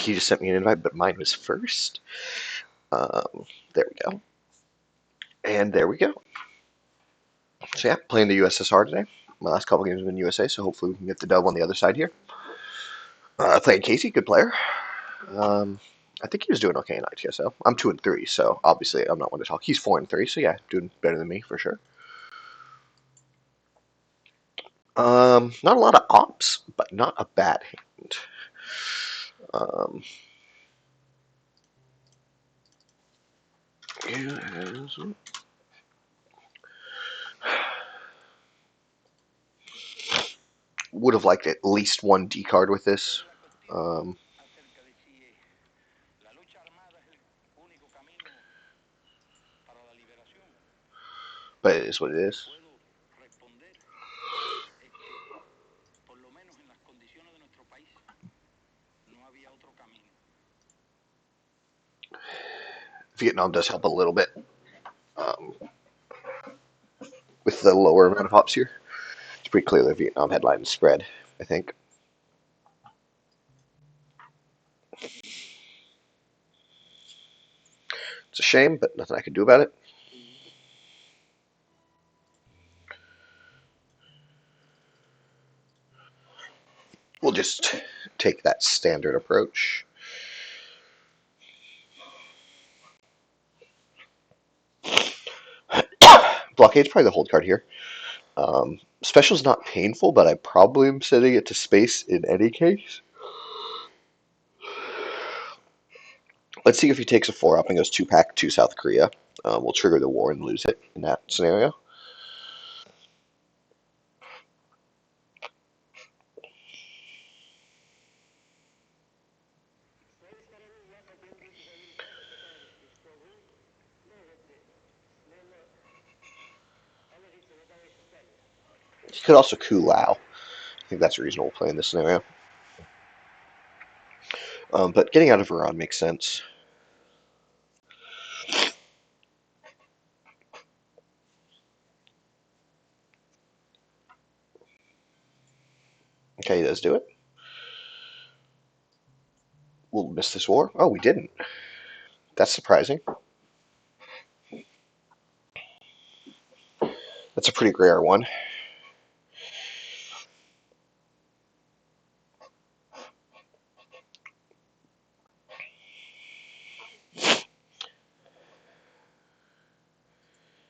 He just sent me an invite, but mine was first. There we go. And there we go. So yeah, playing the USSR today. My last couple games have been USA, so hopefully we can get the dub on the other side here. Playing Casey, good player. I think he was doing okay in ITSL. I'm 2-3, so obviously I'm not one to talk. He's 4-3, so yeah, doing better than me for sure. Not a lot of ops, but not a bad hand. Would have liked at least one D card with this. But it is what it is. Vietnam does help a little bit with the lower amount of hops here. It's pretty clear that Vietnam headline spread, I think. It's a shame, but nothing I can do about it. We'll just take that standard approach. Blockade's probably the hold card here. Special's not painful, but I probably am setting it to space in any case. Let's see if he takes a 4-up and goes 2-pack to South Korea. We'll trigger the war and lose it in that scenario. He could also coup Lao. I think that's a reasonable play in this scenario. But getting out of Iran makes sense. Okay, he does do it. We'll miss this war. Oh, we didn't. That's surprising. That's a pretty rare one.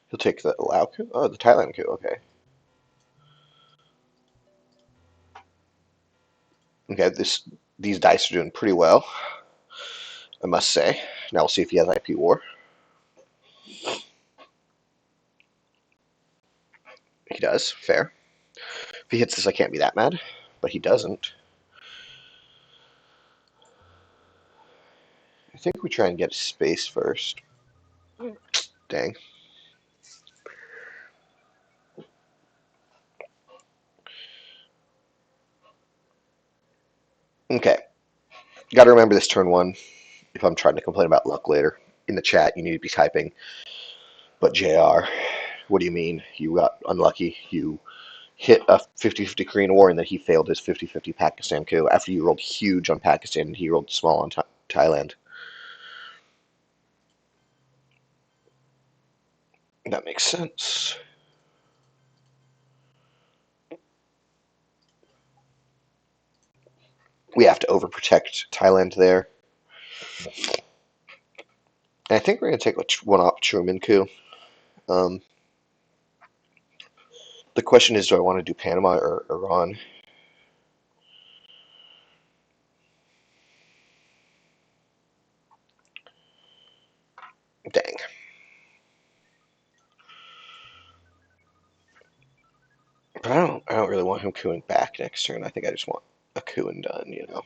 He'll take the Lao coup. Oh, the Thailand coup. Okay. Okay, these dice are doing pretty well, I must say. Now we'll see if he has IP war. He does. Fair. If he hits this, I can't be that mad, but he doesn't. I think we try and get space first. Dang. Okay. Got to remember this turn one. If I'm trying to complain about luck later in the chat, you need to be typing. But JR, what do you mean? You got unlucky. You hit a 50-50 Korean War and then he failed his 50-50 Pakistan coup after you rolled huge on Pakistan and he rolled small on Thailand. That makes sense. We have to overprotect Thailand there. And I think we're going to take one off Truman coup. The question is, do I want to do Panama or Iran? Dang. But I don't really want him cooing back next turn. I think I just want a coup and done, you know.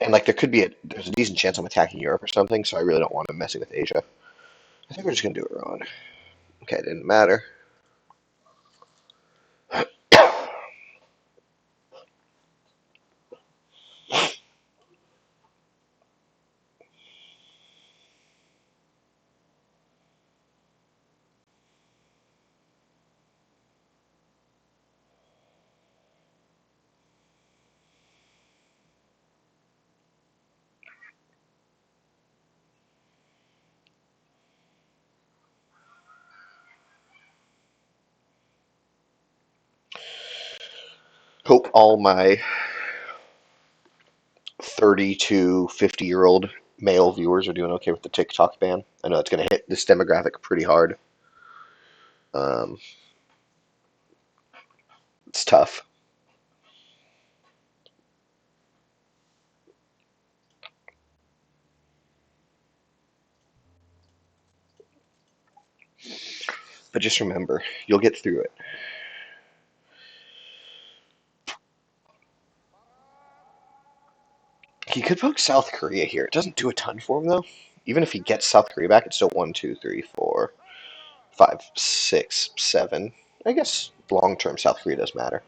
And like there's a decent chance I'm attacking Europe or something, so I really don't want him messing with Asia. I think we're just gonna do Iran. Okay, it didn't matter. Hope all my 30 to 50-year-old male viewers are doing okay with the TikTok ban. I know it's going to hit this demographic pretty hard. Um, it's tough. But just remember, you'll get through it. He could poke South Korea here. It doesn't do a ton for him, though. Even if he gets South Korea back, it's still 1, 2, 3, 4, 5, 6, 7. I guess long term South Korea does matter.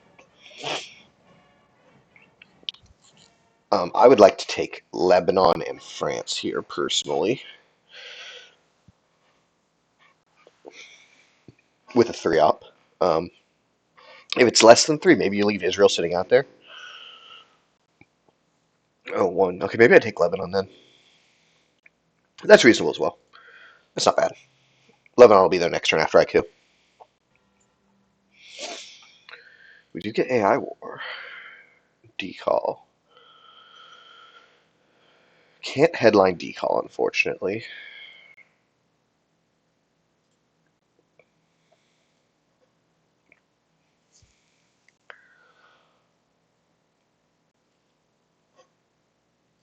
I would like to take Lebanon and France here personally with a 3-op. If it's less than 3, maybe you leave Israel sitting out there. Oh, 1. Okay, maybe I take Lebanon then. That's reasonable as well. That's not bad. Lebanon will be there next turn after IQ. We do get AI War. Decall. Can't headline Decall, unfortunately.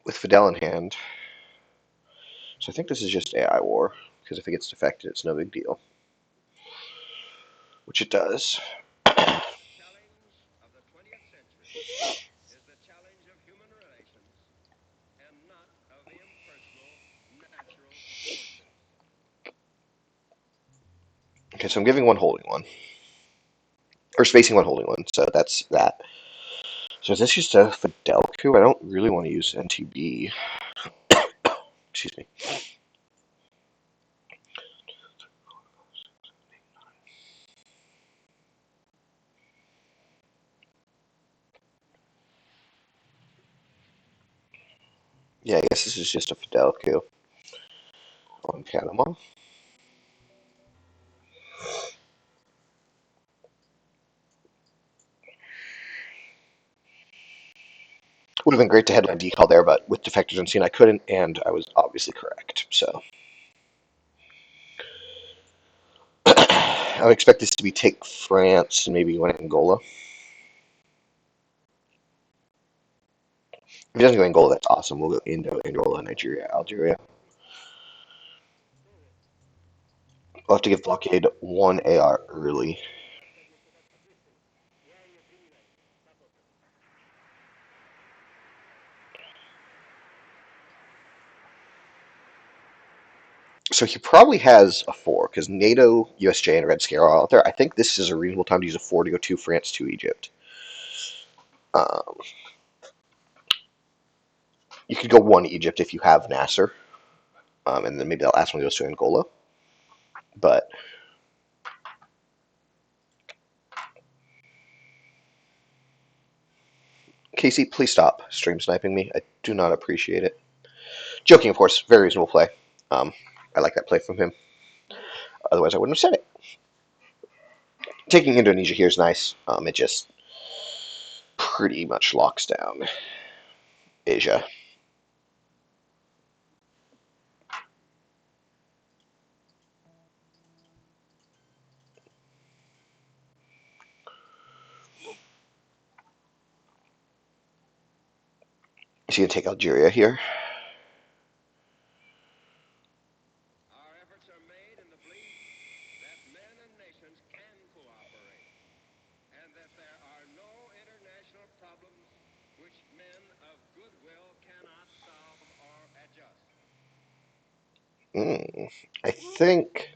With Fidel in hand. So I think this is just AI War, because if it gets defected, it's no big deal. Which it does. Okay, so I'm giving one holding one. Or spacing one holding one, so that's that. So is this just a Fidel coup? I don't really want to use NTB. Excuse me. Yeah, I guess this is just a Fidel coup on Panama. Would have been great to headline Decall there, but with defectors unseen I couldn't, and I was obviously correct. So I would expect this to be take France and maybe win Angola. If it doesn't go Angola, that's awesome. We'll go Indo, Angola, Nigeria, Algeria. We'll have to give blockade 1 AR early. So he probably has a 4, because NATO, USJ, and Red Scare are out there. I think this is a reasonable time to use a 4 to go 2 France, 2 Egypt. Um, you could go 1 Egypt if you have Nasser, and then maybe that last one goes to Angola. But Casey, please stop stream sniping me. I do not appreciate it. Joking, of course. Very reasonable play. I like that play from him. Otherwise, I wouldn't have said it. Taking Indonesia here is nice. It just pretty much locks down Asia. Is he going to take Algeria here? Mm, I think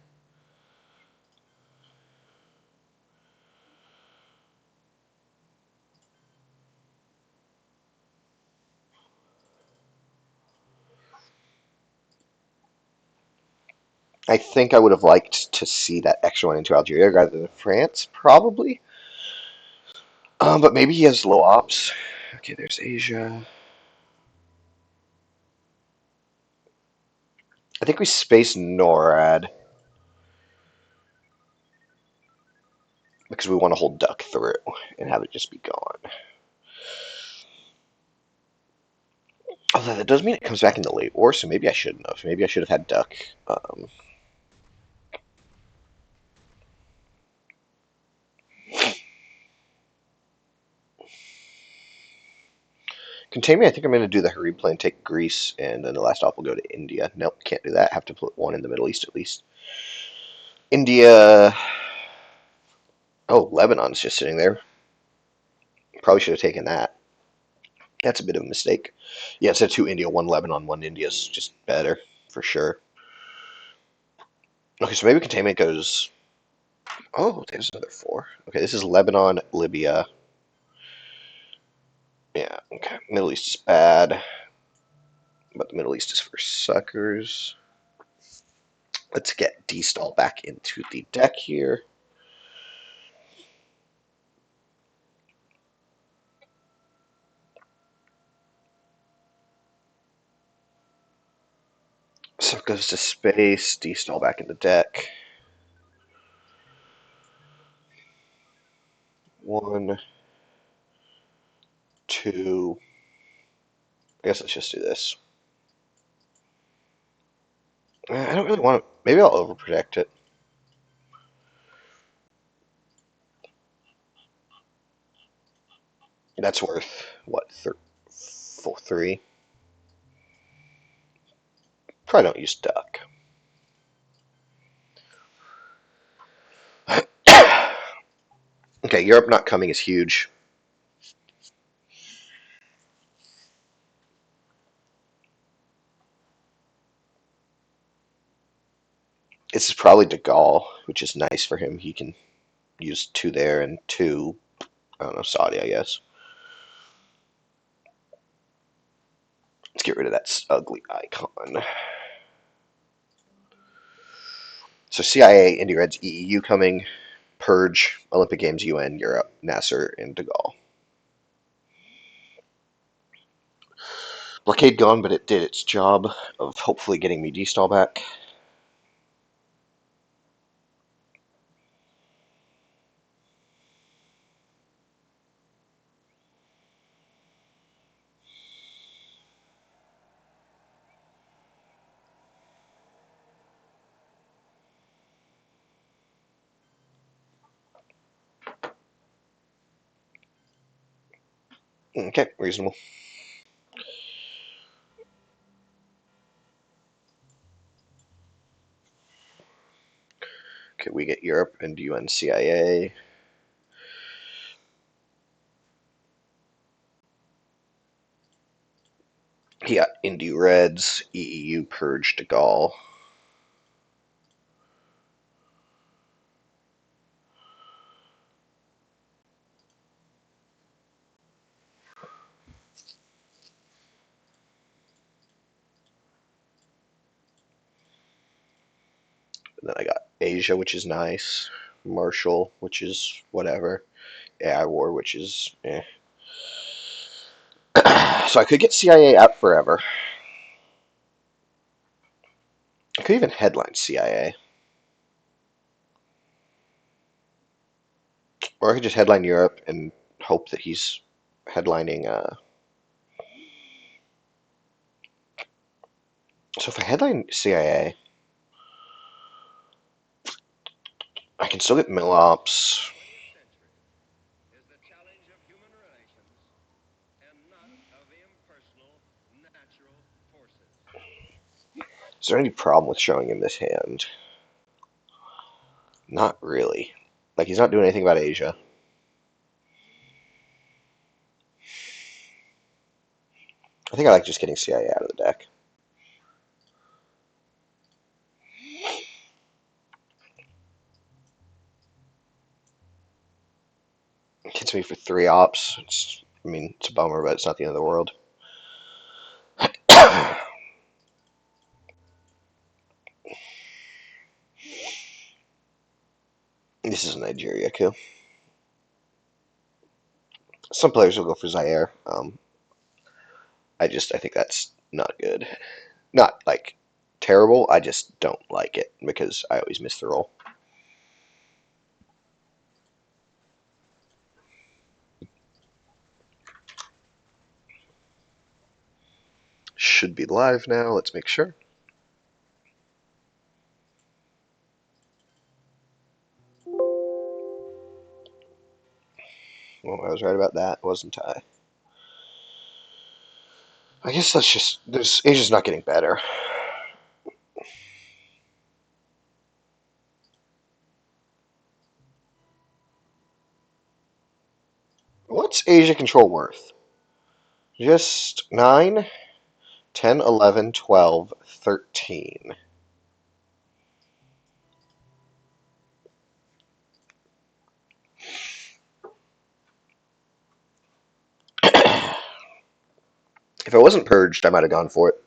I would have liked to see that extra one into Algeria rather than France, probably. But maybe he has low ops. Okay, there's Asia. I think we space NORAD because we want to hold Duck through and have it just be gone. Although that does mean it comes back in the late war, so maybe I shouldn't have. Maybe I should have had duck. Um, Contain me, I think I'm going to do the Harib plan, take Greece, and then the last off will go to India. Nope, can't do that. Have to put one in the Middle East at least. India. Oh, Lebanon's just sitting there. Probably should have taken that. That's a bit of a mistake. Yeah, instead of two India, one Lebanon, one India is just better, for sure. Okay, so maybe containment goes. Oh, there's another four. Okay, this is Lebanon, Libya. Yeah, okay. Middle East is bad, but the Middle East is for suckers. Let's get D-stall back into the deck here. So it goes to space, D-stall back in the deck. One, two. I guess let's just do this. I don't really want to. Maybe I'll overprotect it. That's worth, what, three? Probably don't use duck. Okay, Europe not coming is huge. This is probably De Gaulle, which is nice for him. He can use two there and two, I don't know, Saudi, I guess. Let's get rid of that ugly icon. So CIA, India Reds, EEU coming, Purge, Olympic Games, UN, Europe, Nasser, and De Gaulle. Blockade gone, but it did its job of hopefully getting me D-stall back. Okay, reasonable. Okay, we get Europe and UN CIA. He got Indy Reds, EEU Purge De Gaulle. And then I got Asia, which is nice. Marshall, which is whatever. AI War, which is eh. So I could get CIA out forever. I could even headline CIA. Or I could just headline Europe and hope that he's headlining. So if I headline CIA, I can still get Millops. Is there any problem with showing him this hand? Not really. Like, he's not doing anything about Asia. I think I like just getting CIA out of the deck. It hits me for three ops. I mean, it's a bummer, but it's not the end of the world. This is a Nigeria coup. Some players will go for Zaire. I think that's not good. Not like terrible. I just don't like it because I always miss the roll. should be live now. Let's make sure. Well, I was right about that, wasn't I? I guess that's just, Asia's not getting better. What's Asia control worth? Just 9, 10, 11, 12, 13. If it wasn't purged, I might have gone for it.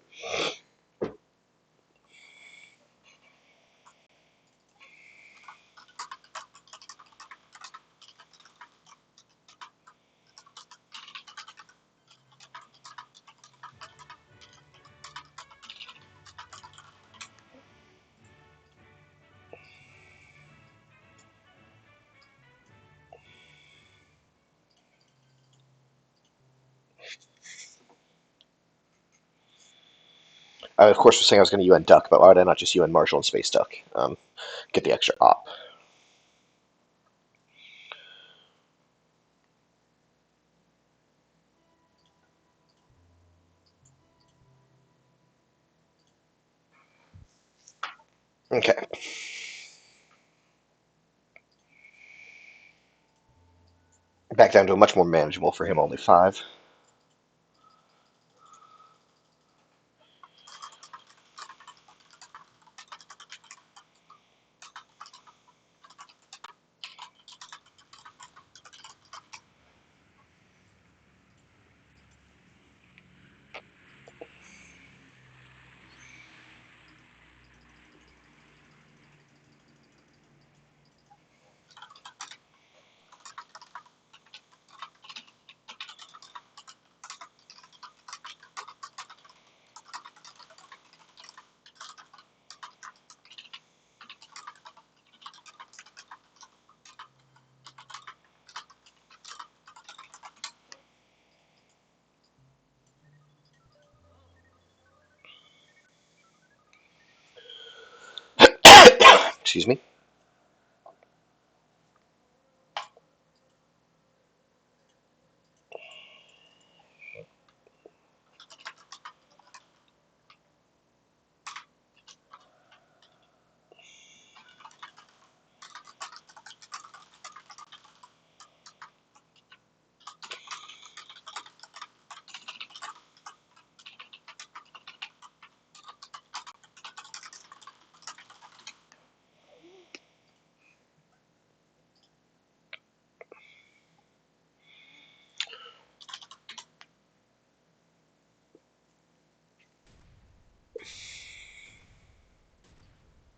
I, of course, was saying I was going to UN Duck, but why would I not just UN Marshall and Space Duck? Get the extra op. Okay. Back down to a much more manageable for him, only 5. Excuse me.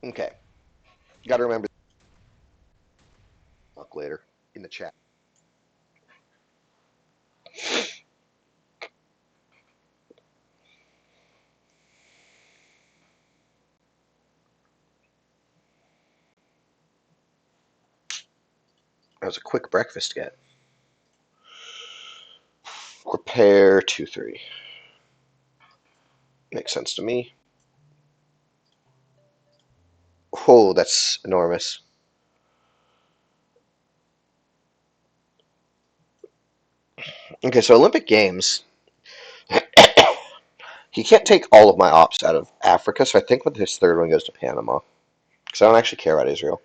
Okay. Got to remember. Talk later in the chat. That was a quick breakfast get. Repair 2-3. Makes sense to me. Oh, that's enormous. Okay, so Olympic Games. He can't take all of my ops out of Africa, so I think with his third one goes to Panama. Because I don't actually care about Israel.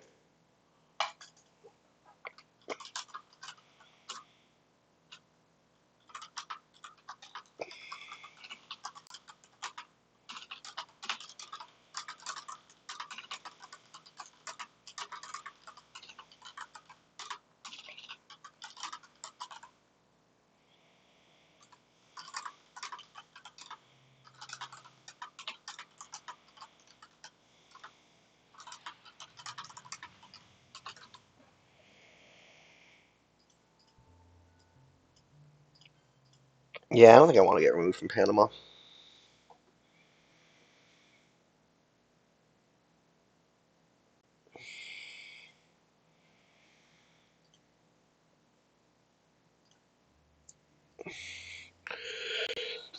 Yeah, I don't think I want to get removed from Panama.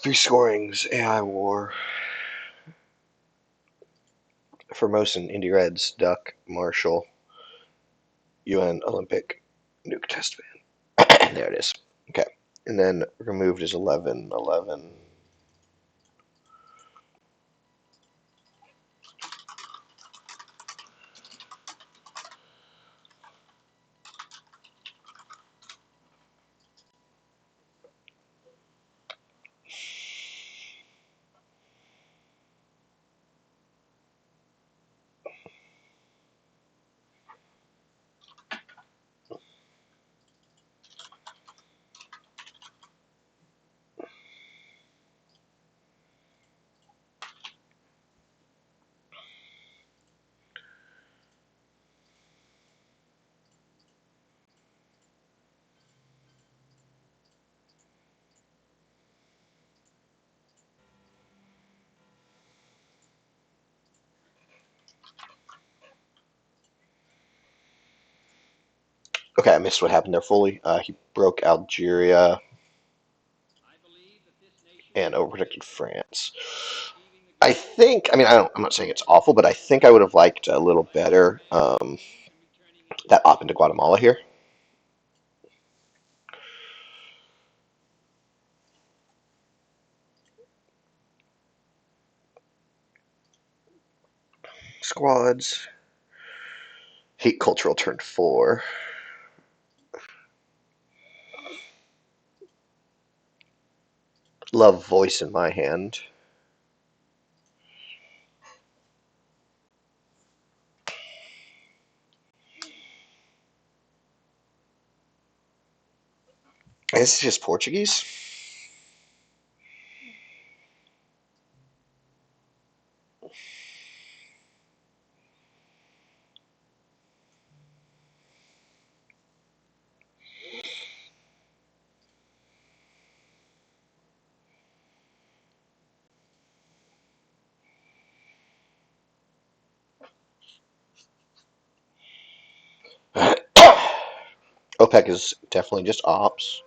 Three scorings, AI War. Formosan, Indy Reds, Duck, Marshall, UN, Olympic, Nuke Test Van. There it is. Okay. And then removed is 11, 11. Okay, I missed what happened there fully. He broke Algeria and overprotected France. I think, I mean, I'm not saying it's awful, but I think I would have liked a little better that op into Guatemala here. Squads. Hate cultural turned 4. Love voice in my hand. This is just Portuguese. OPEC is definitely just ops.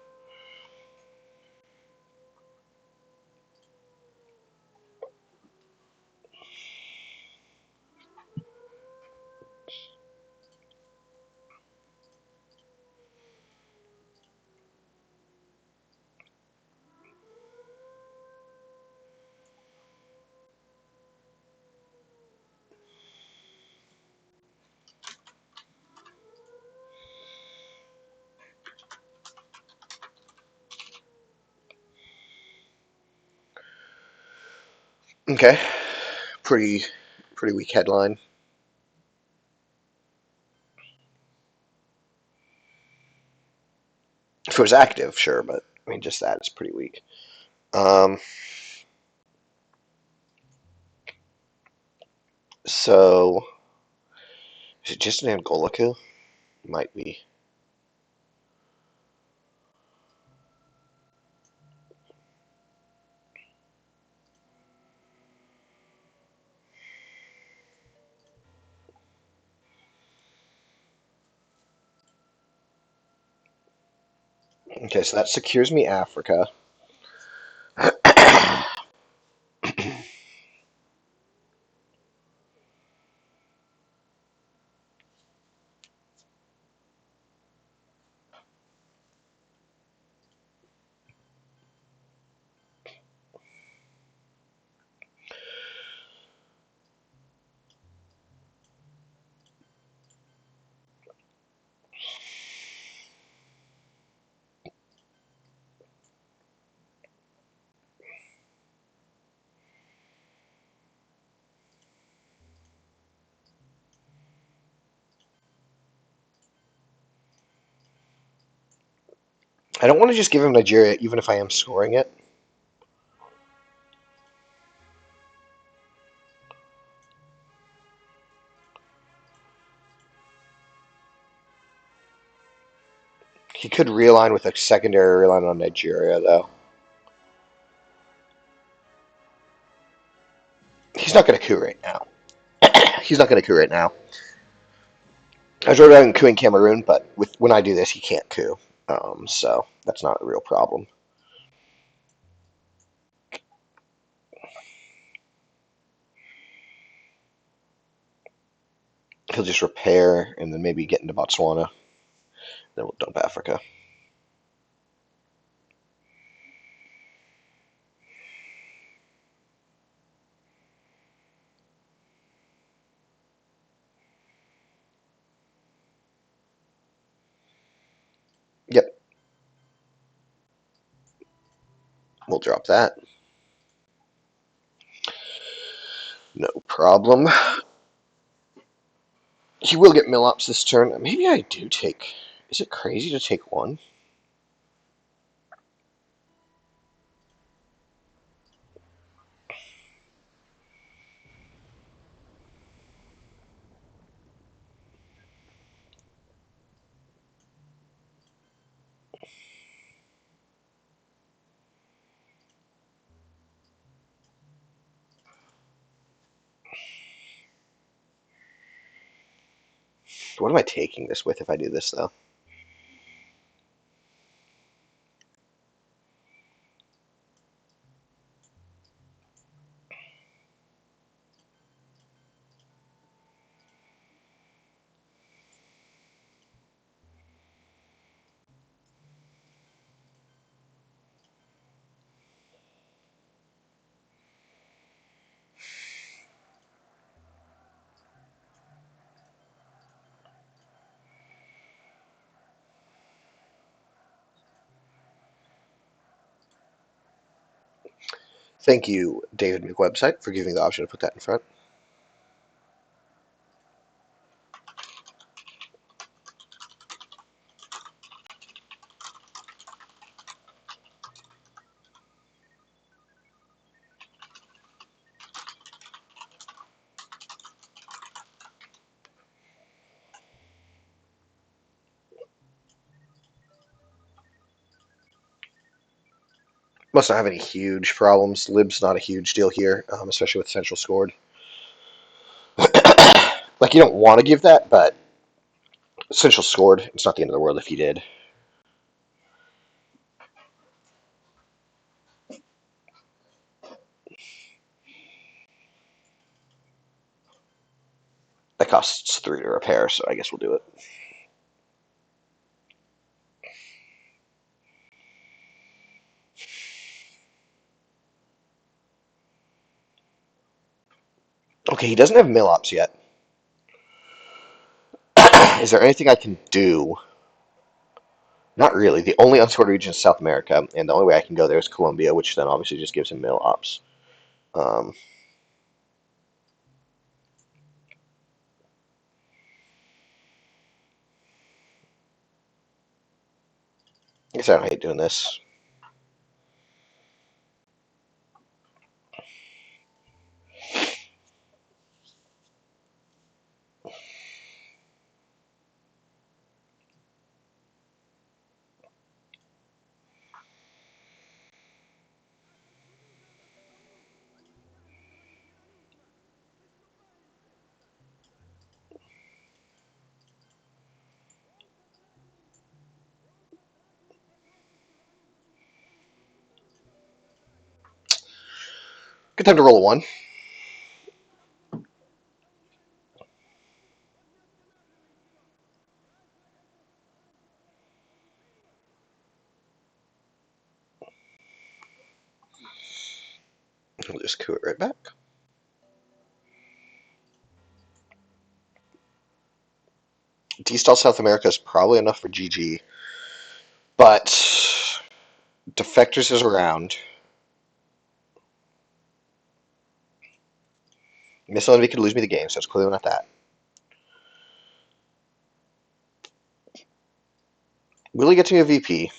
Okay, pretty pretty weak headline. If it was active, sure, but I mean, just that is pretty weak. Um, so is it just an Angola coup? Might be. Okay, so that secures me Africa. I don't want to just give him Nigeria, even if I am scoring it. He could realign with a secondary realign on Nigeria, though. He's not going to coup right now. He's not going to coup right now. I was wrote out coup in Cameroon, but when I do this, he can't coup. So that's not a real problem. He'll just repair and then maybe get into Botswana. Then we'll dump Africa. Yep, we'll drop that. No problem. He will get Millops this turn. Maybe I do take... Is it crazy to take one? What am I taking this with if I do this, though? Thank you, David McWebsite, for giving the option to put that in front. Must not have any huge problems. Lib's not a huge deal here, especially with Central scored. Like, you don't want to give that, but Central scored. It's not the end of the world if he did. That costs 3 to repair, so I guess we'll do it. Okay, he doesn't have Millops yet. Is there anything I can do? Not really. The only unscored region is South America, and the only way I can go there is Colombia, which then obviously just gives him Millops. Um, I guess I don't hate doing this. Good time to roll a 1. We'll just coup it right back. D-Stall South America is probably enough for GG, but Defectors is around. Missile Envy could lose me the game, so it's clearly not that. Will he get to me a VP?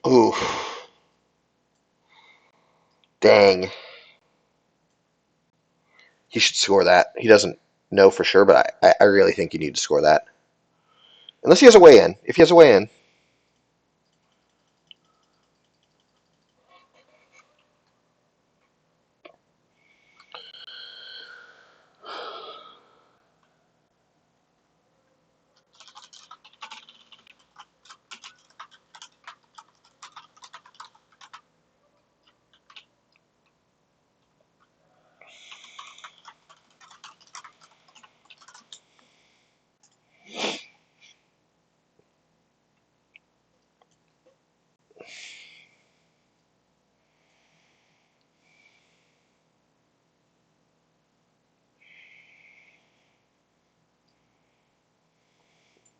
Ooh. Dang. He should score that. He doesn't know for sure, but I really think you need to score that. Unless he has a way in. If he has a way in.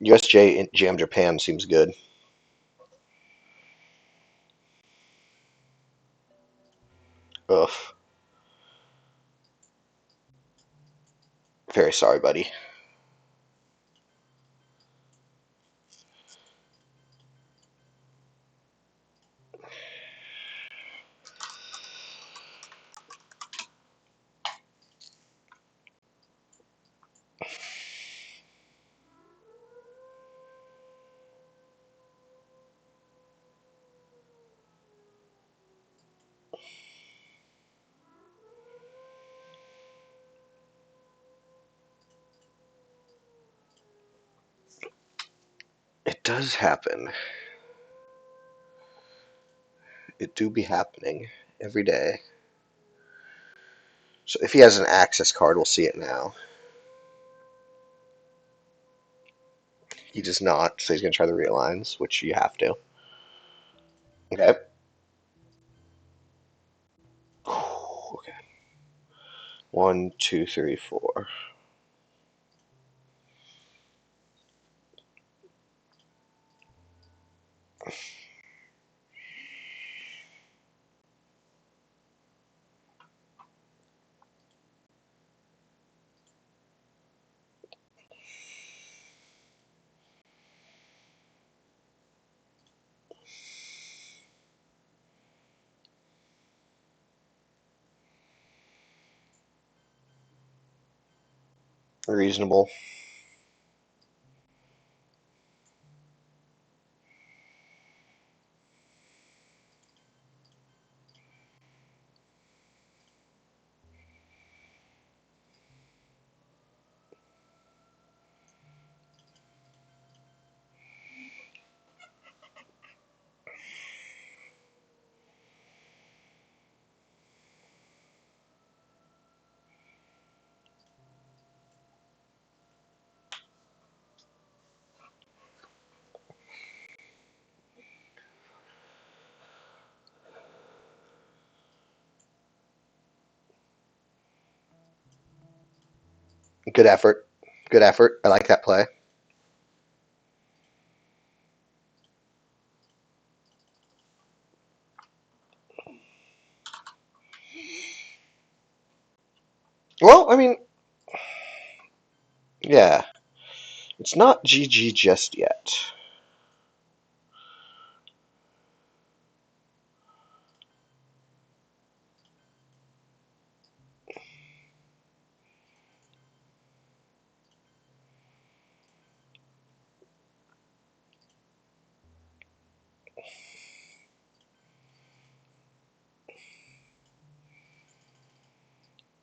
USJ in Jam Japan seems good. Ugh. Very sorry, buddy. It does happen. It do be happening every day. So if he has an access card, we'll see it now. He does not, so he's going to try the realigns, which you have to. Okay. Okay. 1, 2, 3, 4. Reasonable. Good effort. Good effort. I like that play. Well, I mean, yeah. It's not GG just yet.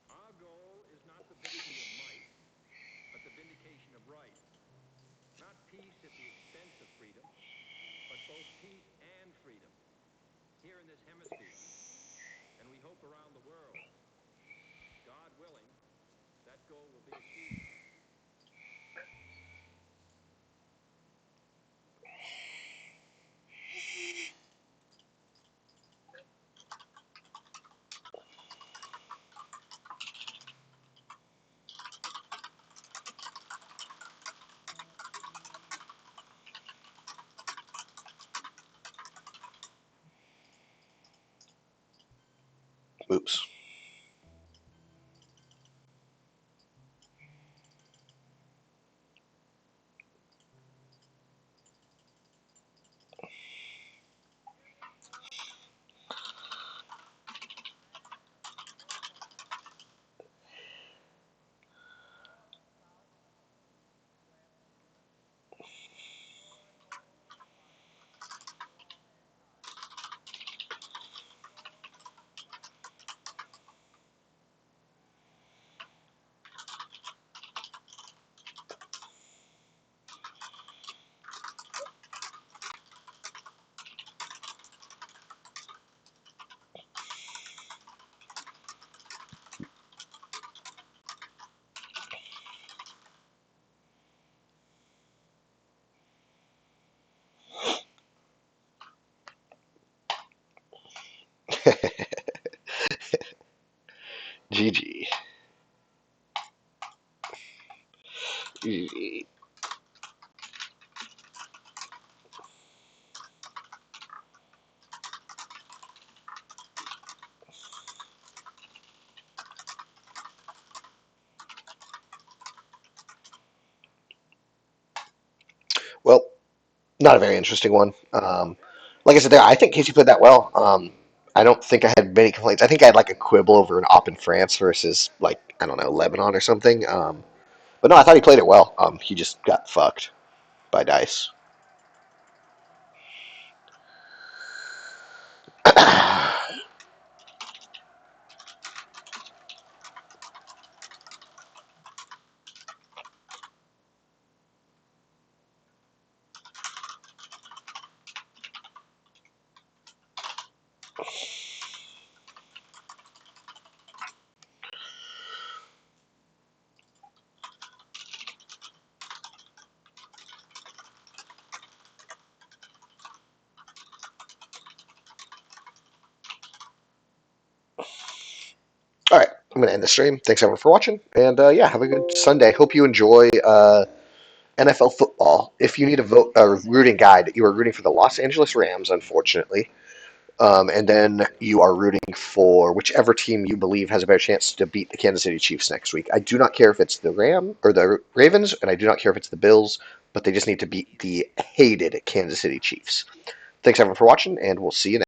Our goal is not the victory of might, but the vindication of right. Not peace at the expense of freedom, but both peace and freedom here in this hemisphere, and we hope around the world. God willing, that goal will be achieved. Oops. GG. GG. Not a very interesting one. Like I said, there, I think Casey played that well. I don't think I had many complaints. I think I had like a quibble over an op in France versus like I don't know Lebanon or something. But no, I thought he played it well. He just got fucked by dice. All right, I'm gonna end the stream. Thanks everyone for watching, and yeah, have a good Sunday. Hope you enjoy NFL football. If you need a rooting guide, you are rooting for the Los Angeles Rams, unfortunately. And then you are rooting for whichever team you believe has a better chance to beat the Kansas City Chiefs next week. I do not care if it's the Ram or the Ravens, and I do not care if it's the Bills, but they just need to beat the hated Kansas City Chiefs. Thanks everyone for watching, and we'll see you next.